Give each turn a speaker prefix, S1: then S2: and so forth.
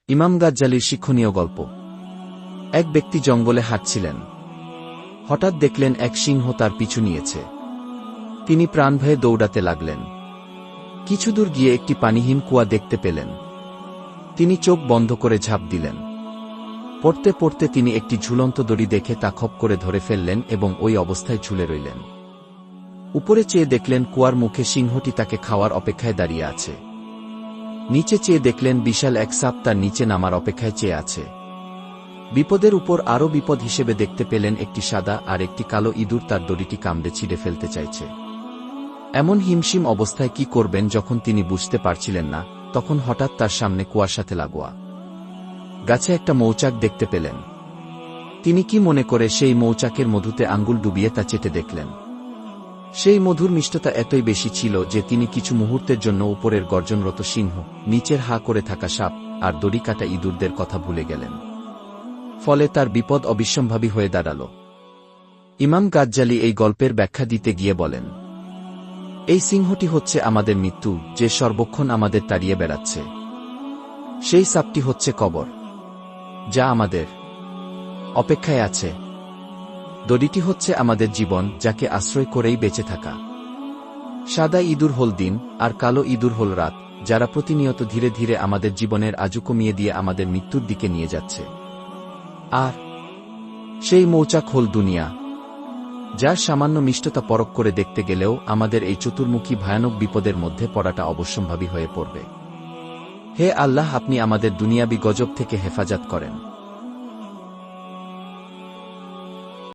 S1: ইমাম গাজ্জালীর শিক্ষণীয় গল্প। এক ব্যক্তি জঙ্গলে হাঁটছিলেন। হঠাৎ দেখলেন এক সিংহ তার পিছু নিয়েছে। তিনি প্রাণভয়ে দৌড়াতে লাগলেন। কিছু দূর গিয়ে একটি পানিহীন কুয়া দেখতে পেলেন। তিনি চোখ বন্ধ করে ঝাঁপ দিলেন। পড়তে পড়তে তিনি একটি ঝুলন্ত দড়ি দেখে তা খপ করে ধরে ফেললেন এবং ওই অবস্থায় ঝুলে রইলেন। উপরে চেয়ে দেখলেন কুয়ার মুখে সিংহটি তাকে খাওয়ার অপেক্ষায় দাঁড়িয়ে আছে। নিচে চেয়ে দেখলেন বিশাল এক সাপ তার নিচে নামার অপেক্ষায় চেয়ে আছে। বিপদের উপর আরও বিপদ হিসেবে দেখতে পেলেন একটি সাদা আর একটি কালো ইঁদুর তার দড়িটি কামড়ে ছিঁড়ে ফেলতে চাইছে। এমন হিমশিম অবস্থায় কি করবেন যখন তিনি বুঝতে পারছিলেন না, তখন হঠাৎ তার সামনে কুয়ার সাথে লাগোয়া গাছে একটা মৌচাক দেখতে পেলেন। তিনি কি মনে করে সেই মৌচাকের মধুতে আঙ্গুল ডুবিয়ে তা চেটে দেখলেন। সেই মধুর মিষ্টতা এতই বেশি ছিল যে তিনি কিছু মুহূর্তের জন্য উপরের গর্জনরত সিংহ, নিচের হা করে থাকা সাপ আর দড়ি কাটা ইঁদুরদের কথা ভুলে গেলেন। ফলে তার বিপদ অবিসম্ভাবী হয়ে দাঁড়াল। ইমাম গাজ্জালী এই গল্পের ব্যাখ্যা দিতে গিয়ে বলেন, এই সিংহটি হচ্ছে আমাদের মৃত্যু, যে সর্বক্ষণ আমাদের তাড়িয়ে বেড়াচ্ছে। সেই সাপটি হচ্ছে কবর, যা আমাদের অপেক্ষায় আছে। দড়িটি হচ্ছে আমাদের জীবন, যাকে আশ্রয় করেই বেঁচে থাকা। সাদা ইঁদুর হল দিন, আর কালো ইঁদুর হল রাত, যারা প্রতিনিয়ত ধীরে ধীরে আমাদের জীবনের আজু কমিয়ে দিয়ে আমাদের মৃত্যুর দিকে নিয়ে যাচ্ছে। আর সেই মৌচাক হল দুনিয়া, যার সামান্য মিষ্টতা পরখ করে দেখতে গেলেও আমাদের এই চতুর্মুখী ভয়ানক বিপদের মধ্যে পড়াটা অবশ্যম্ভাবী হয়ে পড়বে। হে আল্লাহ, আপনি আমাদের দুনিয়াবি গজব থেকে হেফাজত করেন।